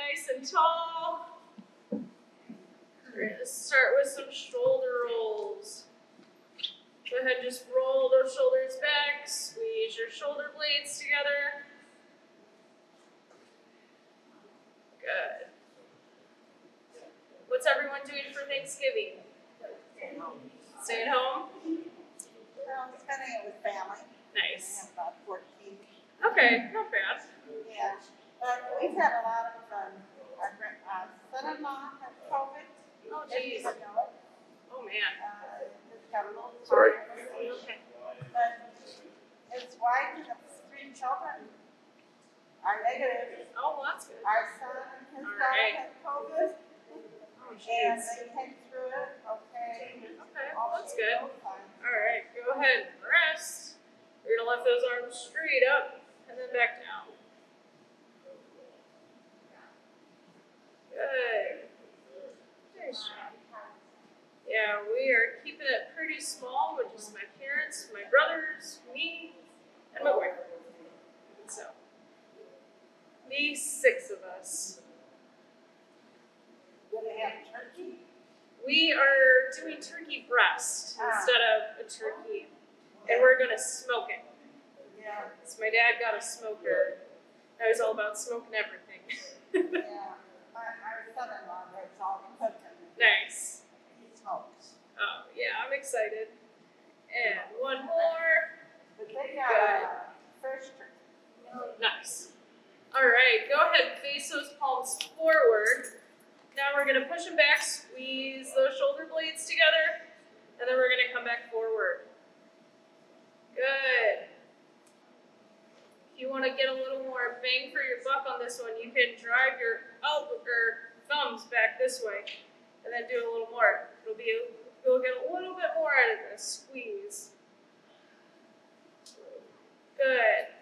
nice and tall. We're gonna start with some shoulder rolls. Go ahead and just roll those shoulders back, squeeze your shoulder blades together. Good. What's everyone doing for Thanksgiving? Stay at home? Well, spending it with family. Nice. We have about 14. Okay, not bad. Yeah, but we've had a lot of fun. Our son-in-law had COVID. Oh, Didn't geez. even know it. Oh, man. Just got a little Sorry. tired. Okay. But his wife and his 3 children are negative. Oh, well, that's good. Our son and his All daughter right. had COVID, Oh, and jeez. they came through it okay. Okay, well, that's good. All fine. All right, go ahead and rest. You're gonna lift those arms straight up and then back down. Good. Nice job. Yeah, we are keeping it pretty small with just my parents, my brothers, me, and my boyfriend. So, the 6 of us. Do they have turkey? We are doing turkey breast instead of a turkey, and we're gonna smoke it. Yeah, So my dad got a smoker. I was all about smoking everything. yeah. Our son-in-law does all the cooking. Nice. He smokes. Oh yeah, I'm excited. And one more. But they got fresh turkey. Nice. All right, go ahead, face those palms forward. Now we're gonna push them back, squeeze those shoulder blades together, and then we're gonna come back forward. Good. If you want to get a little more bang for your buck on this one, you can drive your elbow or thumbs back this way, and then do a little more. You'll get a little bit more out of this squeeze. Good.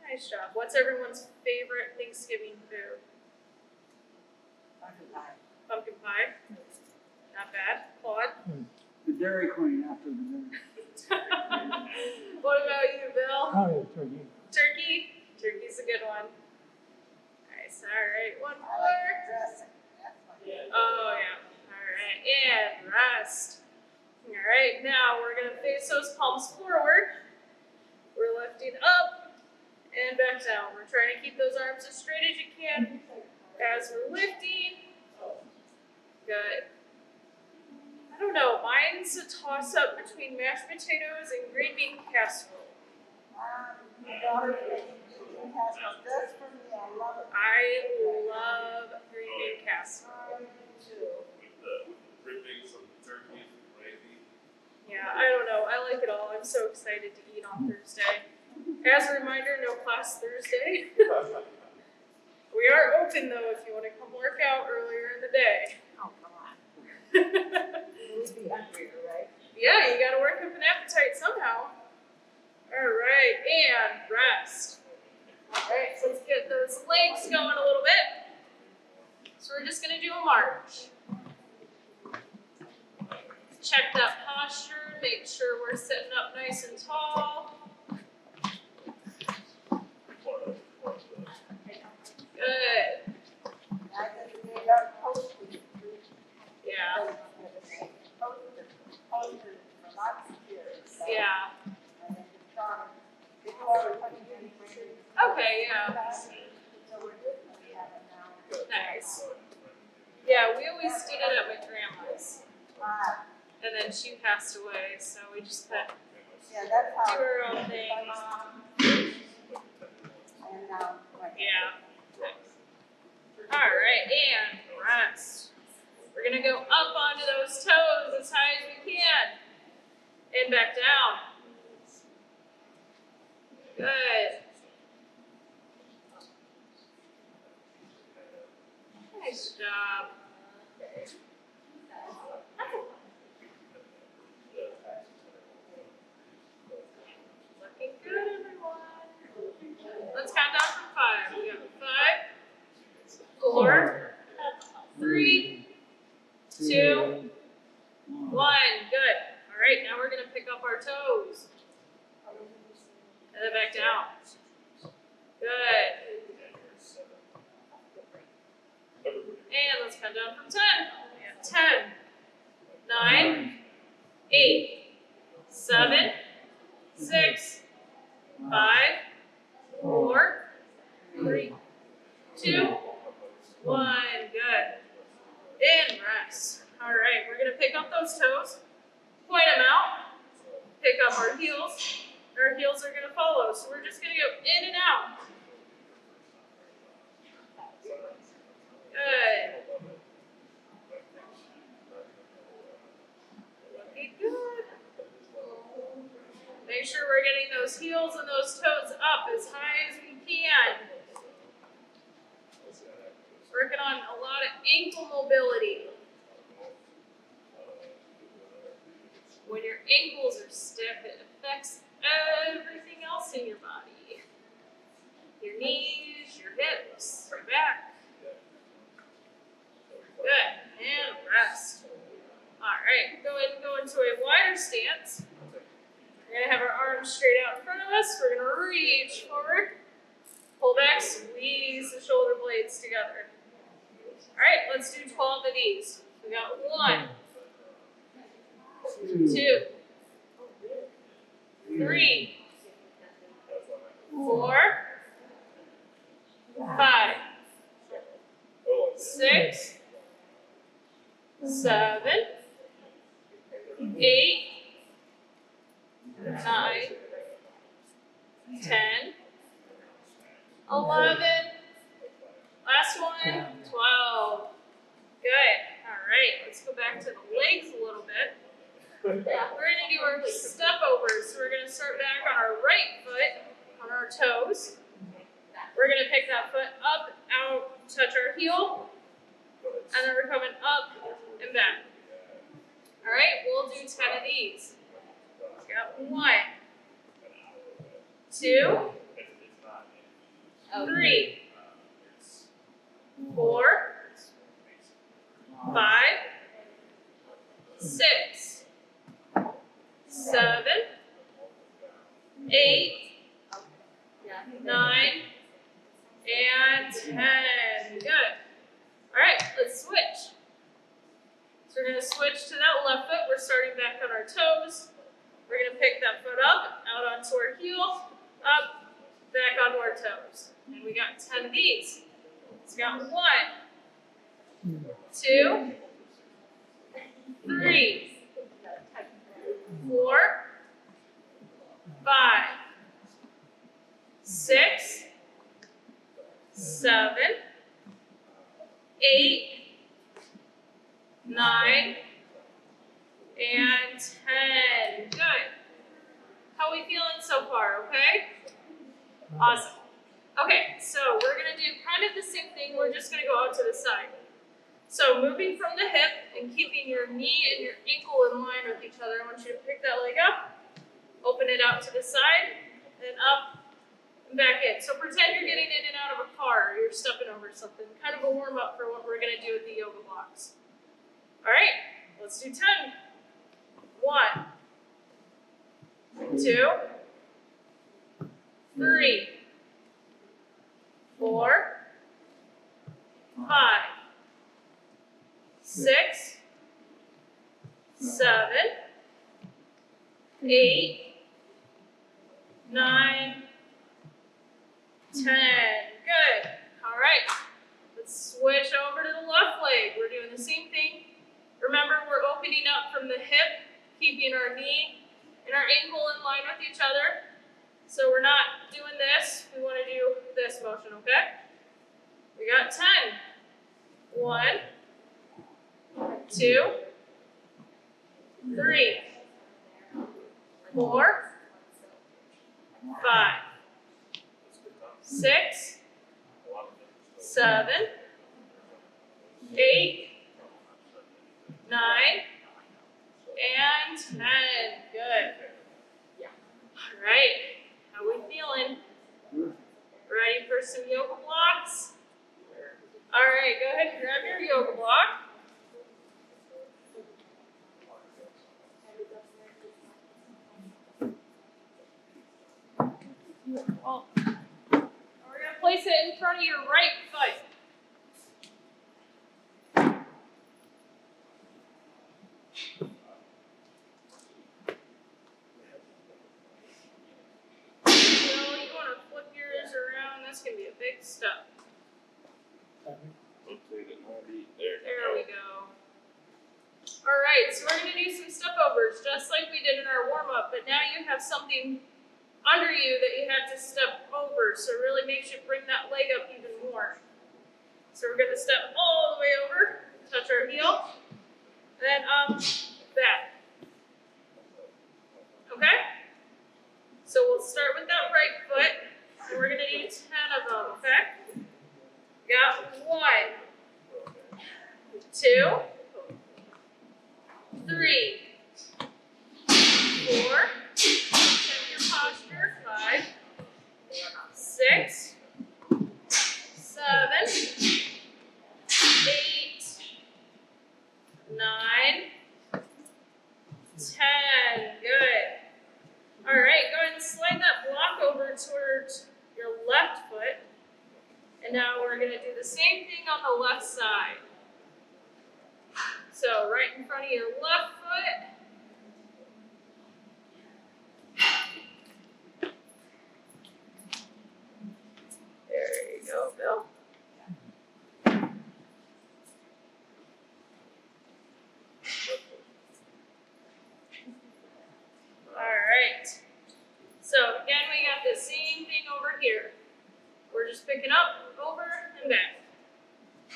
Nice job. What's everyone's favorite Thanksgiving food? Pumpkin pie. Pumpkin pie. Not bad. Claude. The Dairy Queen after the dinner. What about you, Bill? Oh, yeah, turkey. Turkey? Turkey's a good one. Nice. All right. One I like more. the dressing. That's my Oh, yeah. All right. And rest. All right. Now we're going to face those palms forward. We're lifting up and back down. We're trying to keep those arms as straight as you can as we're lifting. Good. I don't know. Mine's a toss-up between mashed potatoes and green bean casserole. My daughter has one just for me. I love it. I love green bean casserole. Too. With the drippings of the turkey and gravy. Yeah, I don't know. I like it all. I'm so excited to eat on Thursday. As a reminder, no class Thursday. We are open though if you want to come work out earlier in the day. Oh, come on. Yeah, We'd be hungrier, right? you got to work up an appetite somehow. All right, and rest. All right, so let's get those legs going a little bit. So we're just going to do a march. Check that posture, make sure we're sitting up nice and tall. Good. I just gave up postage. Yeah. Posted for lots of years. So, Yeah. and it's strong. Before we put it anywhere. Okay, yeah. So we're just gonna have it now. Nice. Yeah, we always did it at my grandma's. And then she passed away, so we just kind of Yeah, that's do how. our own thing. My mom. And now. Yeah. All right, and rest. We're gonna go up onto those toes as high as we can. And back down. Good. Nice job. Looking good, everyone. Let's count down from 5. We got 5, 4, 3, 2, 1. Good. All right, now we're going to pick up our toes. And then back down. Good. 3, 2, 1. Good. And rest. All right, we're gonna pick up those toes, point them out, pick up our heels. Our heels are gonna follow, so we're just gonna go in and out. Good. Looking good. Make sure we're getting those heels and those toes up as high as we can. Working on a lot of ankle mobility. When your ankles are stiff, it affects everything else in your body. Your knees, your hips, your back. Good. And rest. All right. Go ahead and go into a wider stance. We're going to have our arms straight out in front of us. We're going to reach forward. Pull back, squeeze the shoulder blades together. All right, let's do 12 of these. We got 1, 2, 3, 4, 5, 6, 7, 8, 9, 10, 11, last one, 12. Good. All right, let's go back to the legs a little bit. We're going to do our step overs. So we're going to start back on our right foot, on our toes. We're going to pick that foot up, out, touch our heel, and then we're coming up and back. All right, we'll do 10 of these. Got 1, 2, 3, 4, 5, 6, 7, 8, 9, and 10. Good. All right, let's switch. So we're going to switch to that left foot. We're starting back on our toes. We're going to pick that foot up, out onto our heel, up, back onto our toes. And we got 10 of these. It's got 1, 2, 3, 4, 5, 6, 7, 8, 9, and 10. Good. How are we feeling so far, okay? Awesome. Okay, so we're going to do kind of the same thing. We're just going to go out to the side. So moving from the hip and keeping your knee and your ankle in line with each other. I want you to pick that leg up, open it out to the side, and up and back in. So pretend you're getting in and out of a car or you're stepping over something. Kind of a warm up for what we're going to do with the yoga blocks. All right, let's do 10. 1, 2, 3, 4, 5, 6, 7, 8, 9, 10. Good. All right. Let's switch over to the left leg. We're doing the same thing. Remember, we're opening up from the hip, keeping our knee and our ankle in line with each other. So we're not doing this. We want to do this motion, okay? We got 10. 1, 2, 3, 4, 5, 6, 7, 8, 9, and 10. Good. All right. How we feeling? Ready for some yoga blocks? All right, go ahead and grab your yoga block. Well, we're going to place it in front of your right foot. You want to flip yours around this can be a big step. Rotate it 90. There. There we go. Alright, so we're going to do some step overs, just like we did in our warm-up, but now you have something under you that you had to step over, so it really makes you bring that leg up even more. So we're going to step all the way over, touch our heel, and then up, back. Okay? So we'll start with that right foot, and we're going to do 10 of them, okay? Got 1, 2, 3, 4, check your posture, 5, 6, 7, 8, 9, 10. Good. All right, go ahead and slide that block over towards your left foot. And now we're going to do the same thing on the left side. So right in front of your left foot. There you go, Bill. Alright. So again, we got the same thing over here. We're just picking up, over, and back.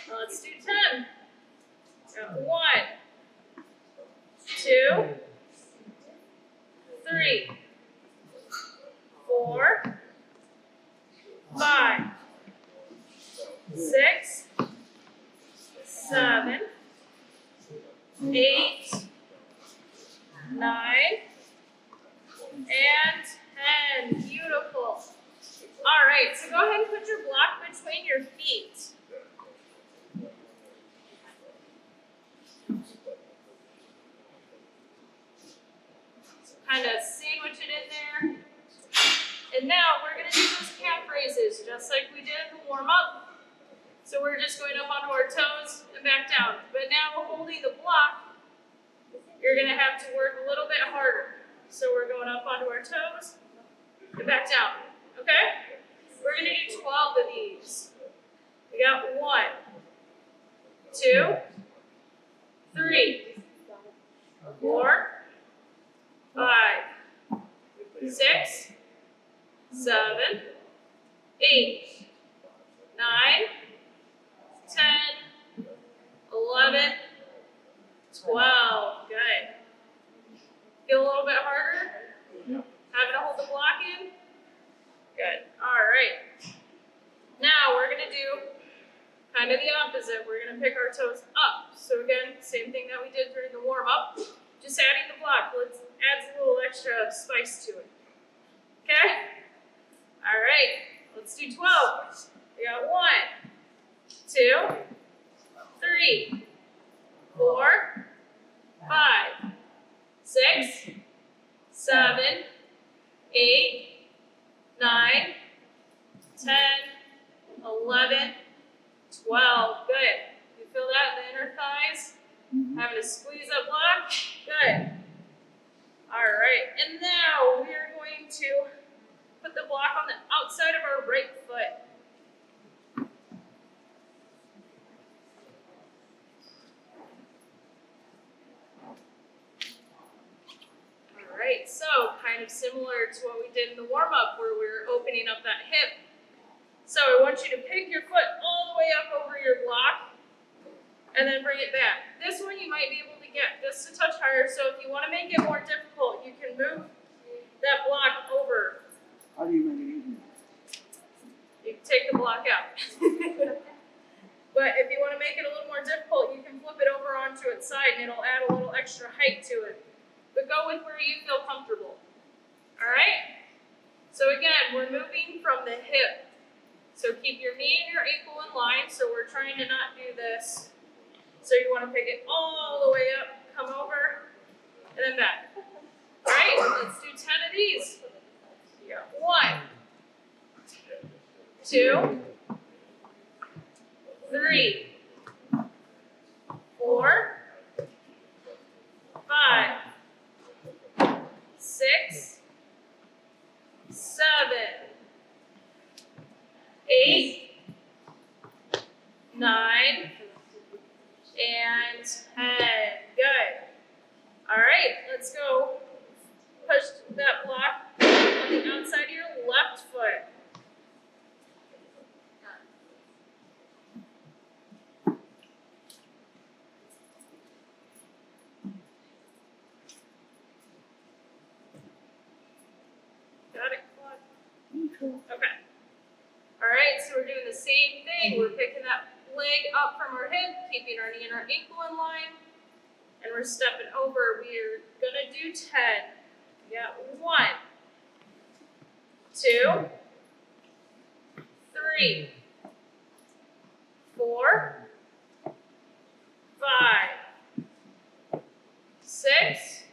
Now let's do 10. Got 1, 2, 3, 4, 5, 6, 7, 8, 9, and 10. Beautiful. All right, so go ahead and put your block between your feet. Kind of sandwich it in there. And now we're going to do those calf raises, just like we did in the warm-up. So we're just going up onto our toes and back down. But now we're holding the block. You're going to have to work a little bit harder. So we're going up onto our toes and back down. Okay? We're going to do 12 of these. We got 1, 2, 3, 4, 5, 6, 7, 8, 9, 10, 11, 12. Good. Feel a little bit harder? Having to hold the block in? Good. All right. Now we're going to do kind of the opposite. We're going to pick our toes up. So again, same thing that we did during the warm-up. Just adding the block. Let's add a little extra spice to it. Okay? All right. Let's do 12. We got 1, 2, 3, 4, 5, 6, 7, 8, 9, 10, 11, 12. Good. You feel that in the inner thighs? Having to squeeze that block? Good. All right. And now we are going to put the block on the outside of our right foot. All right. So kind of similar to what we did in the warm-up where we were opening up that hip. So I want you to pick your foot all the way up over your block and then bring it back. This one you might be able to get just a touch higher, so if you want to make it more difficult, you can move that block over. How do you make it easier? You can take the block out. But if you want to make it a little more difficult, you can flip it over onto its side and it'll add a little extra height to it. But go with where you feel comfortable. All right? So again, we're moving from the hip. So keep your knee and your ankle in line. So we're trying to not do this. So you want to pick it all the way up, come over, and then back. All right, let's do 10 of these. You got 1, 2, 3, 4, 5, 6, 7, 8, 9, and 10. Good. All right, let's go. Push that block on the outside of your left foot. Got it, Claude? Okay. All right, so we're doing the same thing. We're picking that leg up from our hip, keeping our knee and our ankle in line, and we're stepping over. We're gonna do 10. We got 1, 2, 3, 4, 5, 6,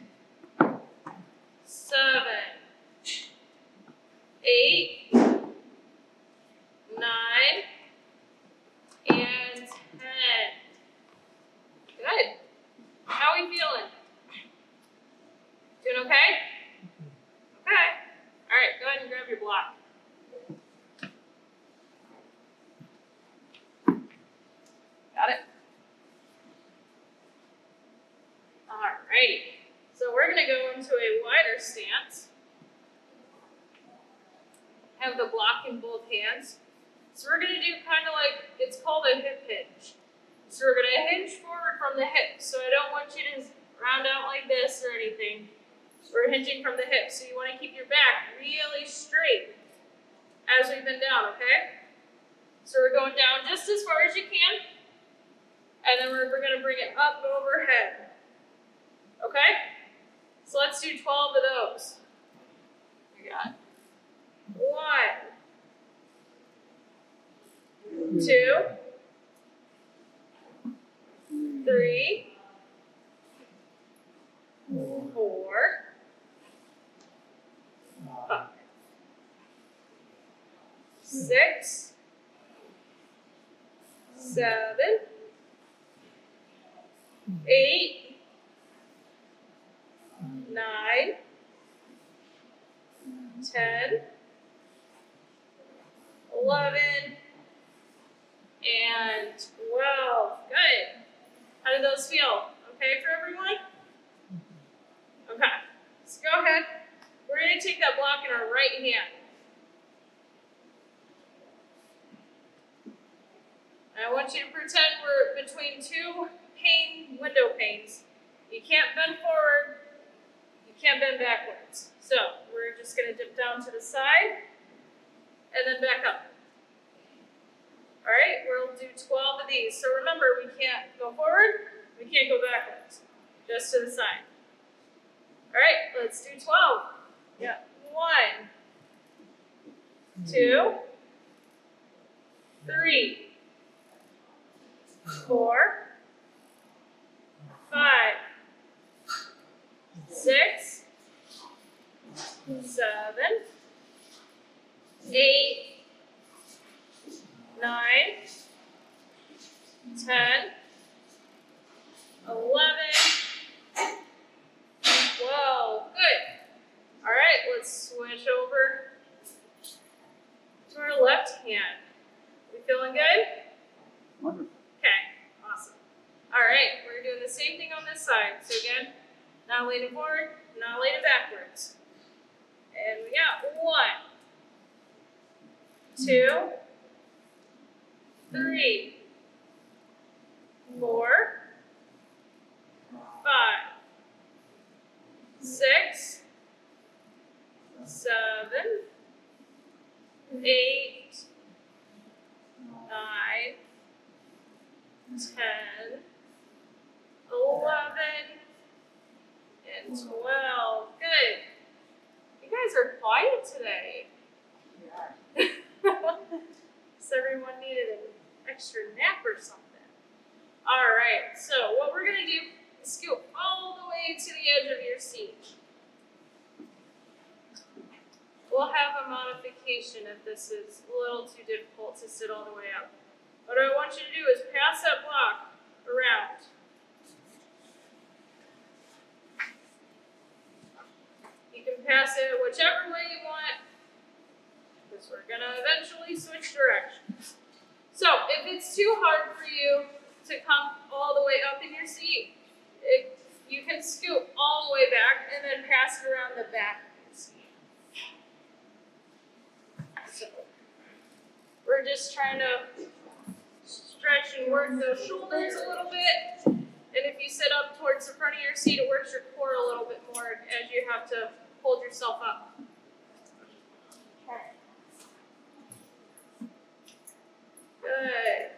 7, 8, 9, and 10. Good. How are we feeling? Doing okay? Okay. All right, go ahead and grab your block. Got it? All right. So we're going to go into a wider stance. Have the block in both hands. So we're going to do kind of like, it's called a hip hinge. So we're going to hinge forward from the hip. So I don't want you to round out like this or anything. We're hinging from the hip. So you want to keep your back really straight as we bend down, okay? So we're going down just as far as you can. And then we're going to bring it up overhead. Okay? So let's do 12 of those. We got 1, 2, 3, 4, 5, 6, 7, 8, 9, 10, 11, and 12. Good. How do those feel? Okay for everyone? Okay. So go ahead. We're going to take that block in our right hand. And I want you to pretend we're between two window panes. You can't bend forward. You can't bend backwards. So we're just going to dip down to the side and then back up. All right, we'll do 12 of these. So remember, we can't go forward, we can't go backwards, just to the side. All right, let's do 12. Yeah, 1, 2, 3, 4, 5, 6, 7, 8, 9, 10, 11, 12. Good. All right, let's switch over to our left hand. We feeling good? Wonderful. Okay, awesome. All right, we're doing the same thing on this side. So again, not leaning forward, not leaning backwards. And we got 1, 2, 3, 4, 5, 6, 7, 8, 9, 10, 11, and 12. Good. You guys are quiet today. Does everyone needed an extra nap or something? All right, so what we're gonna do is scoot all the way to the edge of your seat. We'll have a modification if this is a little too difficult to sit all the way up. What I want you to do is pass that block around. You can pass it whichever way you want. because we're gonna eventually switch directions. So if it's too hard for you to come all the way up in your seat, you can scoot all the way back and then pass it around the back of your seat. So we're just trying to stretch and work those shoulders a little bit. And if you sit up towards the front of your seat, it works your core a little bit more as you have to hold yourself up. Okay. Good.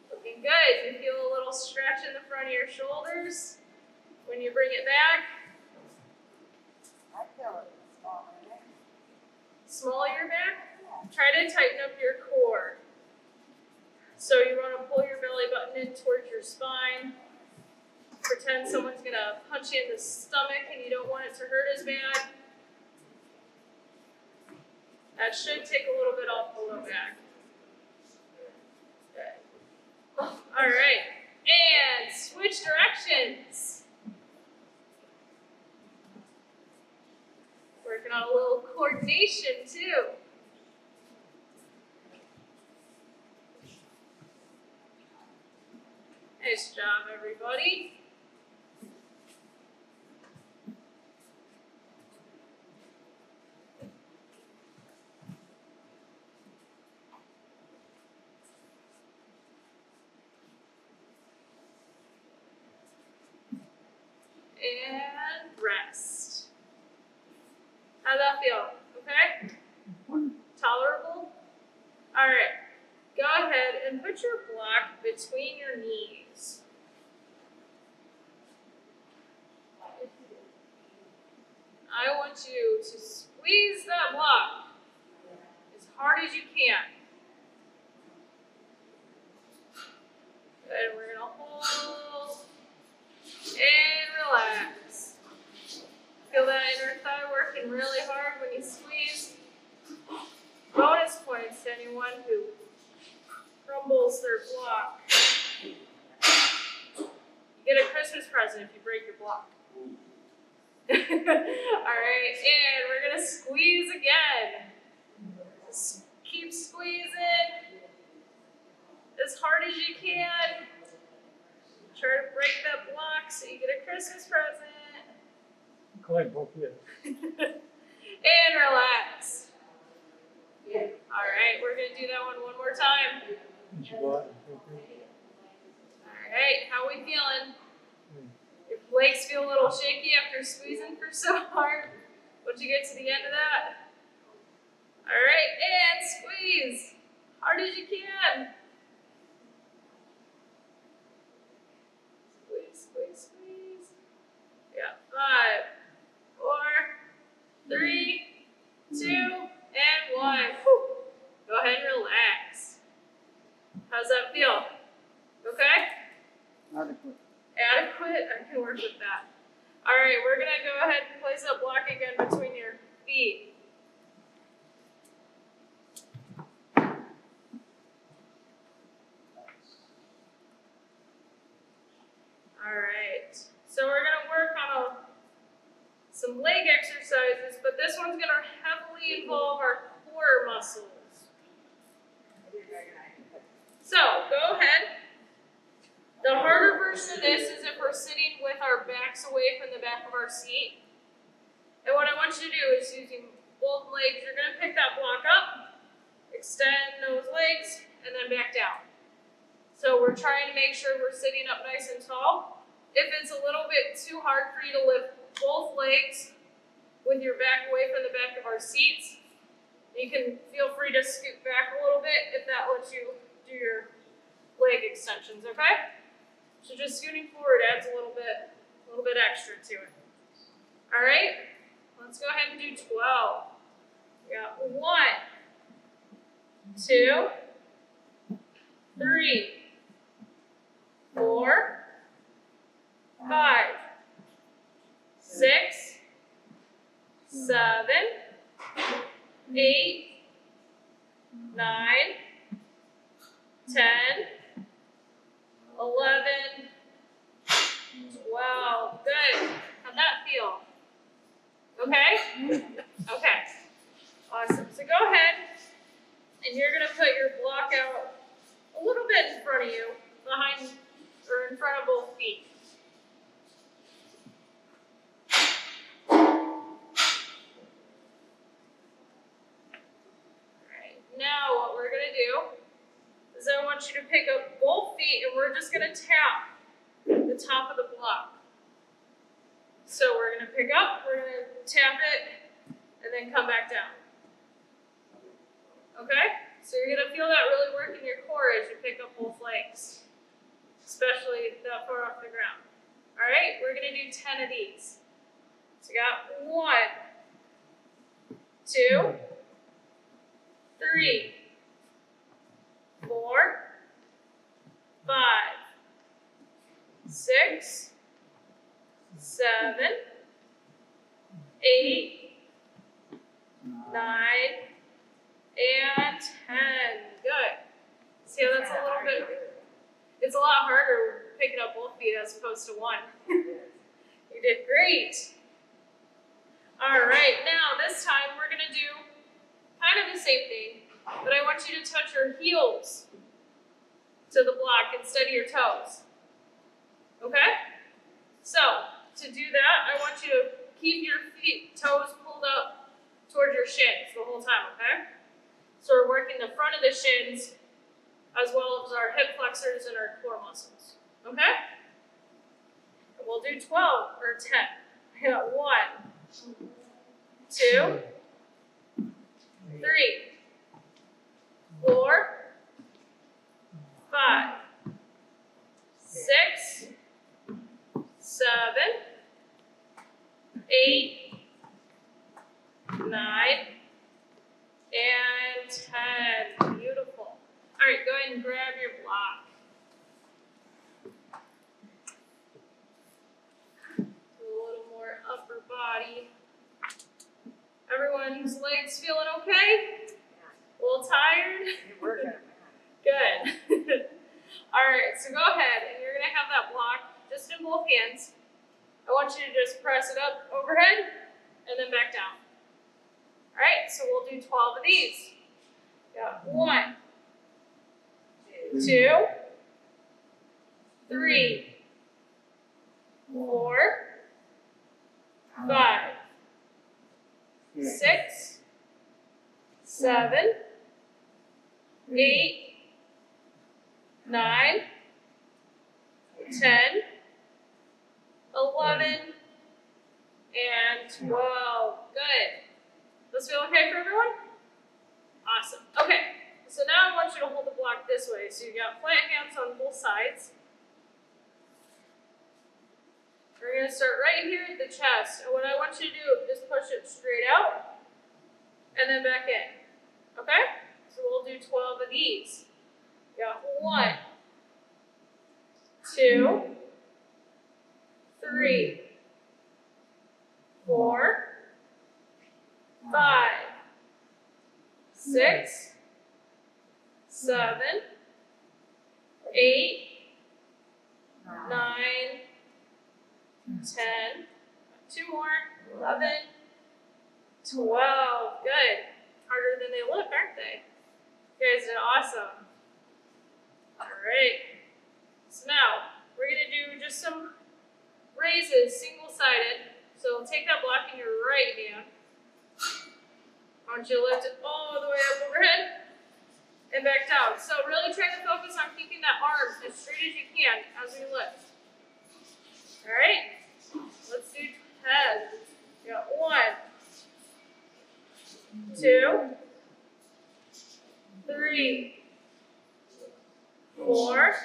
Looking good. You feel a little stretch in the front of your shoulders when you bring it back. I feel it smaller now. Small your back. Try to tighten up your core. So you want to pull your belly button in towards your spine. Pretend someone's going to punch you in the stomach and you don't want it to hurt as bad. That should take a little bit off the low back. Good. All right. And switch directions. Working on a little coordination too. Nice job, everybody. And rest. How'd that feel? Okay? Tolerable? All right. Go ahead and put your block between your knees. I want you to squeeze that block as hard as you can. Good. We're going to hold and relax. Feel that inner thigh working really hard when you squeeze. Bonus points to anyone who crumbles their block. You get a Christmas present if you break your block. All right, and we're gonna squeeze again. Just keep squeezing as hard as you can. Try to break that block so you get a Christmas present. Go ahead, both of you. And relax. All right, we're gonna do that one more time. Did you go out? All right, how we feeling? Your legs feel a little shaky after squeezing for so hard. Once you get to the end of that. All right, and squeeze. Hard as you can. Squeeze, squeeze, squeeze. Yeah, 5, 4, 3, 2, and 1. Whew. Go ahead and relax. How's that feel? Okay? Adequate. Adequate? I can work with that. All right, we're going to go ahead and place that block again between your feet. All right, so we're going to work on some leg exercises, but this one's going to heavily involve our core muscles. So, go ahead. The harder version of this is if we're sitting with our backs away from the back of our seat. And what I want you to do is using both legs, you're going to pick that block up, extend those legs, and then back down. So we're trying to make sure we're sitting up nice and tall. If it's a little bit too hard for you to lift both legs with your back away from the back of our seats, you can feel free to scoot back a little bit if that lets you do your leg extensions, okay? So just scooting forward adds a little bit extra to it. All right, let's go ahead and do 12. We got 1, 2, 3, 4, 5, 6, 7, 8, 9, 10, 11, 12. Good. How'd that feel? Okay? Okay. And you're gonna put your block out a little bit in front of you, behind or in front of both feet. Alright, now what we're gonna do is I want you to pick up both feet and we're just gonna tap the top of the block. So we're gonna pick up, we're gonna tap it, and then come back down. Okay? So you're gonna feel that really work in your core as you pick up both legs, especially that far off the ground. All right, we're gonna do 10 of these. So you got 1, 2, 3, 4, 5, 6, 7, 8, 9, and 10. Good. See how that's a little bit, it's a lot harder picking up both feet as opposed to one. You did great. All right, now this time we're gonna do kind of the same thing, but I want you to touch your heels to the block instead of your toes. Okay? So, to do that, I want you to keep your toes pulled up towards your shins the whole time, okay? So we're working the front of the shins as well as our hip flexors and our core muscles, okay? And we'll do 12 or 10. I got 1, 2, 3, 4, 5, 6, 7, 8, 9, and 10. Beautiful. All right, go ahead and grab your block. Do a little more upper body. Everyone's legs feeling okay? A little tired? You're working it, Good. All right, so go ahead and you're gonna have that block just in both hands. I want you to just press it up overhead and then back down. All right, so we'll do 12 of these. Got 1, 2, 3, 4, 5, 6, 7, 8, 9, 10, 11, and 12. Good. Does this feel okay for everyone? Awesome. Okay, so now I want you to hold the block this way. So you got flat hands on both sides. We're going to start right here at the chest. And what I want you to do is push it straight out and then back in. Okay? So we'll do 12 of these. You got 1, 2, 3, 4, 5, 6, 7, 8, 9, 10, 2 more, 11, 12. Good. Harder than they look, aren't they? You guys did awesome. All right. So now we're going to do just some raises, single-sided. So take that block in your right hand. I want you to lift it all the way up overhead and back down. So really try to focus on keeping that arm as straight as you can as we lift. All right? Let's do 10. You got 1, 2, 3, 4,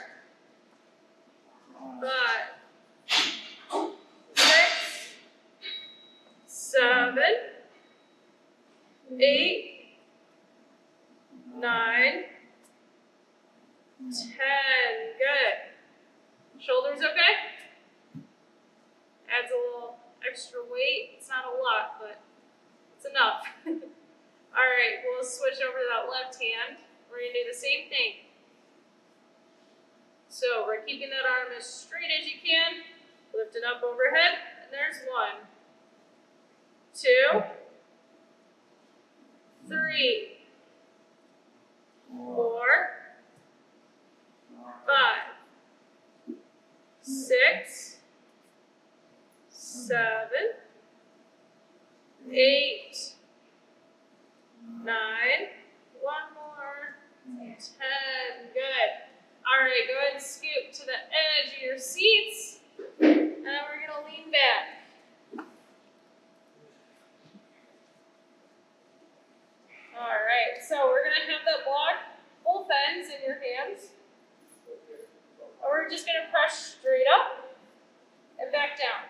5, 6, 7, 8, 9, 10. Good. Shoulders okay? Adds a little extra weight. It's not a lot, but it's enough. All right, we'll switch over to that left hand. We're going to do the same thing. So we're keeping that arm as straight as you can. Lift it up overhead, and there's 1, 2, 3, 9. One more. 10. Good. All right, go ahead and scoot to the edge of your seats. And then we're going to lean back. All right, so we're going to have that block, both ends in your hands. And we're just going to press straight up and back down.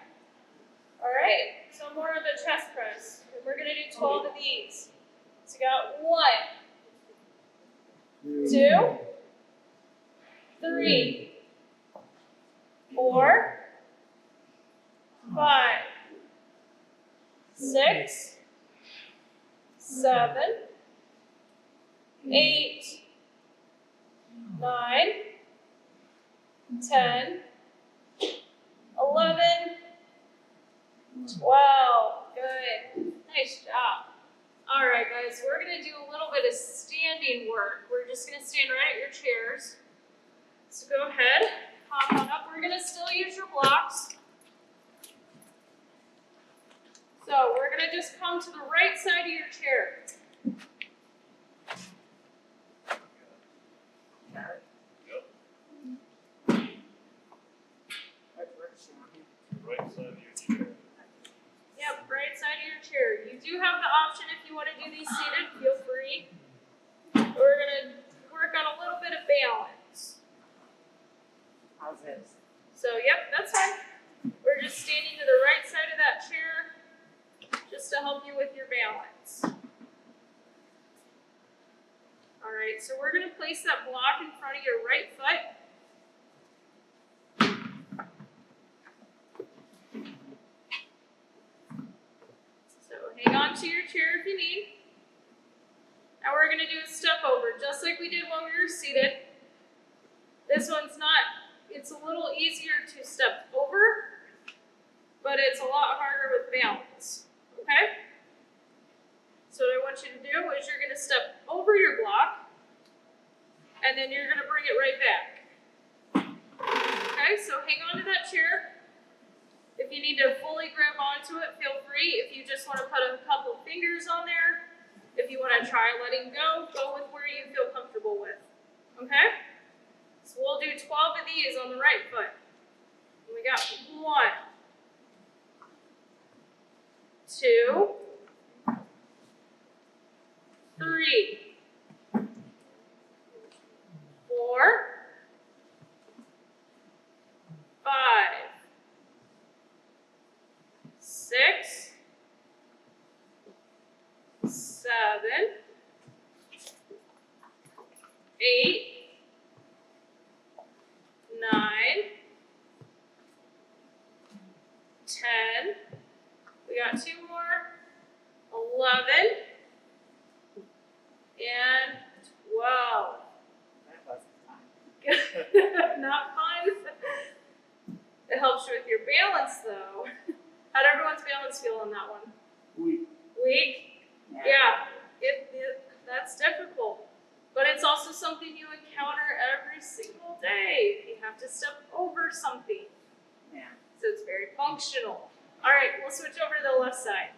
All right, so more of the chest press. And we're going to do 12 of these. So you got 1, 2, 3, 4, 5, 6, 7, 8, 9, 10, 11, 12. Good. Nice job. All right, guys, we're going to do a little bit of standing work. We're just going to stand right at your chairs. So go ahead, hop on up. We're going to still use your blocks. So we're going to just come to the right side of your chair. Right side of your chair. Yep, right side of your chair. You do have the option if you want to do these seated, feel free. We're going to work on a little bit of balance. How's this? So, yep, that's fine. We're just standing to the right side of that chair just to help you with your balance. All right, so we're going to place that block in front of your right foot. So hang on to your chair if you need. Now we're going to do a step over, just like we did when we were seated. This one's not, it's a little easier to step over, but it's a lot harder with balance, okay? So what I want you to do is you're going to step over your block, and then you're going to bring it right back. Okay, so hang on to that chair. If you need to fully grab onto it, feel free. If you just want to put a couple fingers on there, if you want to try letting go, go with where you feel comfortable with. Okay? So we'll do 12 of these on the right foot. And we got 1, 2, 3, 4, 5, 6, 7, 8, 9, 10, we got 2 more, 11, and 12. That wasn't fun. Good. Not fun. It helps you with your balance, though. How'd everyone's balance feel on that one? Weak. Weak? Yeah. That's difficult. But it's also something you encounter every single day. You have to step over something. Yeah. So it's very functional. All right, we'll switch over to the left side.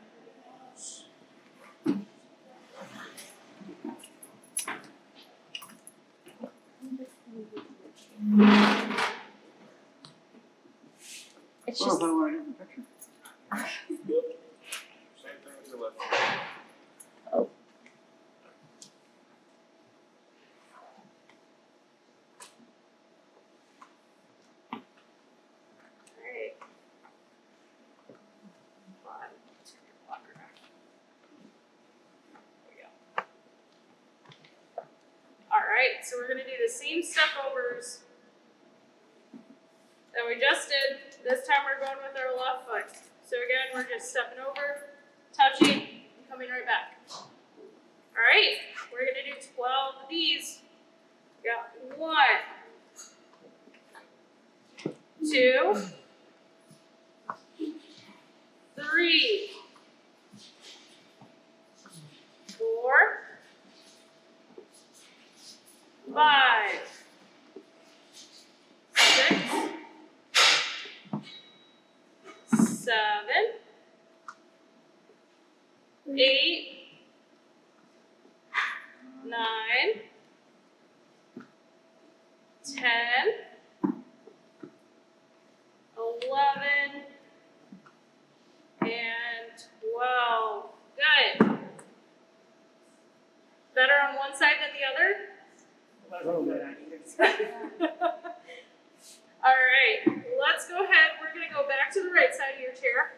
It's Well, just, if I want to get the picture. Same thing with your left. All right. Come on, turn your blocker back. There we go. All right, so we're going to do the same step overs that we just did. This time we're going with our left foot. So again, we're just stepping over, touching, and coming right back. All right, we're going to do 12 of these. We got 1, 2, 3, 4, 5, 6, 7, 8, 9, 10, 11, and 12. Good. Better on one side than the other? All right, let's go ahead. We're going to go back to the right side of your chair.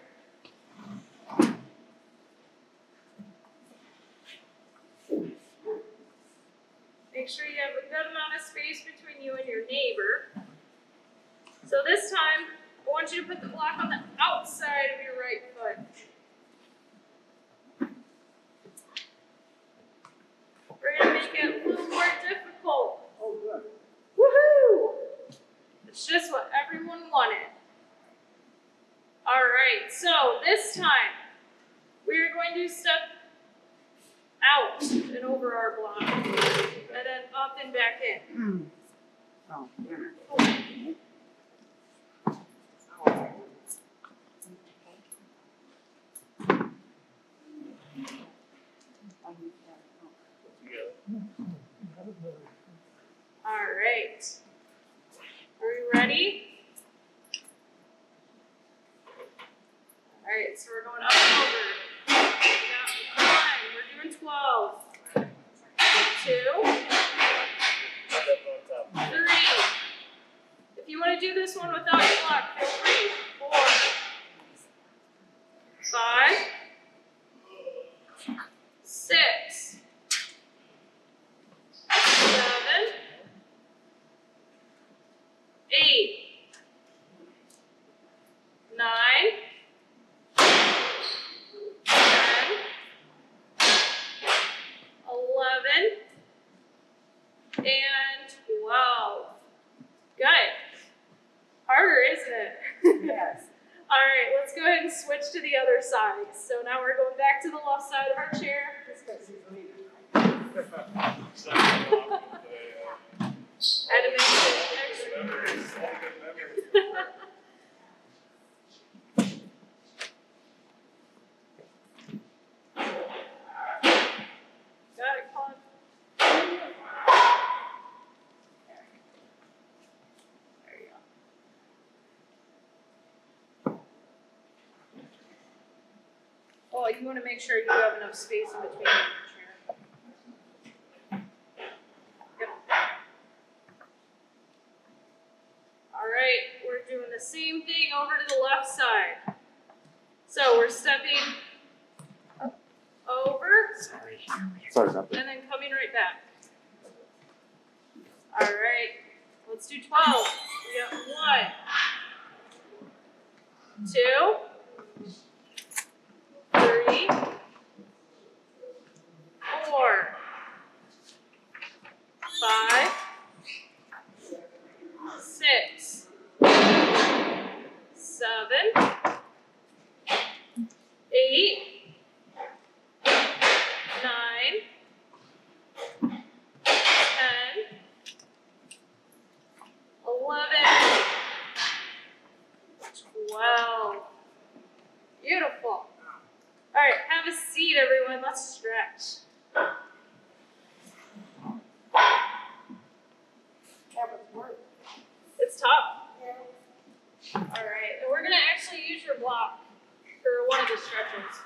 Make sure you have a good amount of space between you and your neighbor. So this time, I want you to put the block on the outside of your right foot. We're going to make it a little more difficult. Oh, good. Woohoo! It's just what everyone wanted. All right, so this time, we are going to step out and over our block, and then up and back in. Oh, All right. Are we ready? All right, so we're going up and over. We got 1, we're doing 12. 2, 3. If you want to do this one without your block, feel free. 4, 5, 6, 7, 8, 9, 10, 11, and 12. Good. Harder, isn't it? yes. All right, let's go ahead and switch to the other side. So now we're going back to the left side of our chair. Had to make it extra. Got it, Colin? There you go. Oh, you want to make sure you have enough space in between your chair. Yep. All right, we're doing the same thing over to the left side. So we're stepping over Sorry about that. and then coming right back. All right, let's do 12. We got 1, 2, 3, 4, 5, 6, 7, 8, 9, 10, 11, 12. Beautiful. All right, have a seat, everyone. Let's stretch. That was work. It's tough. All right, and we're going to actually use your block for one of the stretches.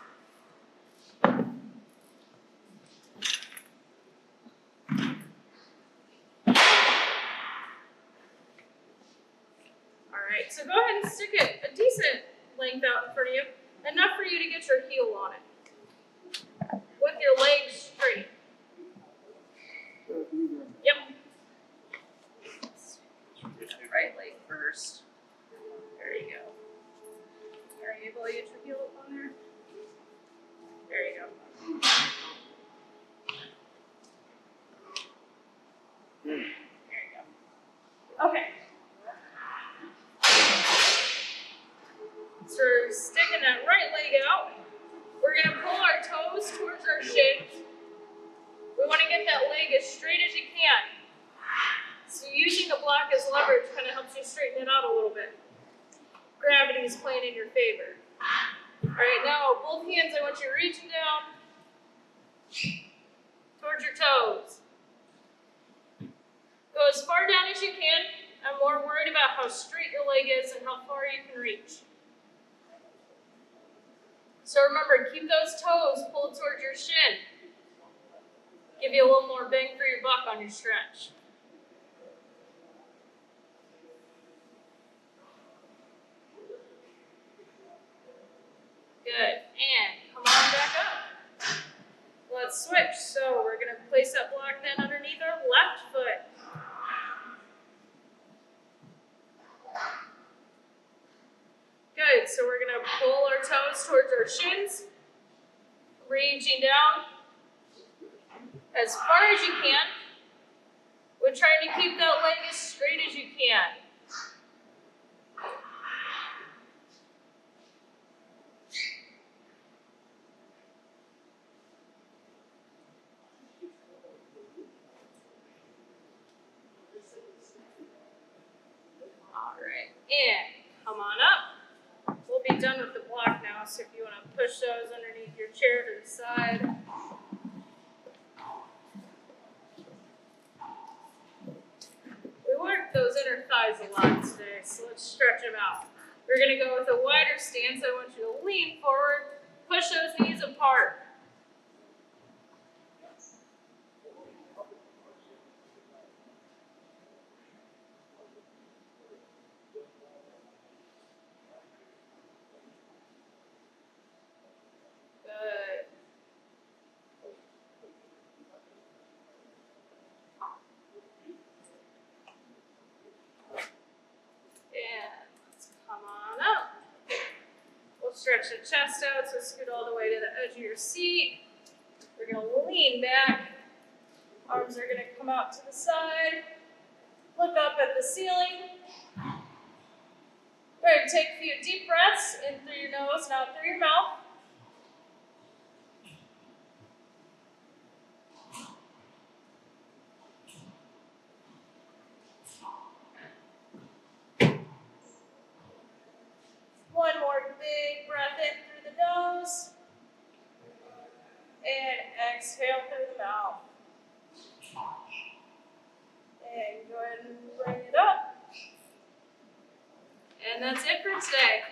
All right, so go ahead and stick it a decent length out in front of you, enough for you to get your heel on it, with your legs straight. Yep. Right leg first. There you go. Are you able to get your heel up on there? There you go. There you go. Okay. So we're sticking that right leg out. We're going to pull our toes towards our shins. We want to get that leg as straight as you can. So using the block as leverage kind of helps you straighten it out a little bit. Gravity is playing in your favor. All right, now both hands, I want you reaching down towards your toes. how straight your leg is and how far you can reach. So remember, keep those toes pulled towards your shin. Give you a little more bang for your buck on your stretch. Good, and come on back up. Let's switch. So we're gonna place that block then underneath our left foot. Good, so we're gonna pull our toes towards our shins, reaching down as far as you can. We're trying to keep that leg as straight as you can. All right, and come on up. We'll be done with the block now, so if you want to push those underneath your chair to the side. We worked those inner thighs a lot today, so let's stretch them out. We're going to go with a wider stance. I want you to lean forward, push those knees apart. Good. And let's come on up. We'll stretch the chest out, so scoot all the way to the edge of your seat. We're going to lean back. Arms are going to come out to the side. Look up at the ceiling. We're going to take a few deep breaths in through your nose and out through your mouth. One more big breath in through the nose. And exhale through the mouth. And go ahead and bring it up. And that's it for today.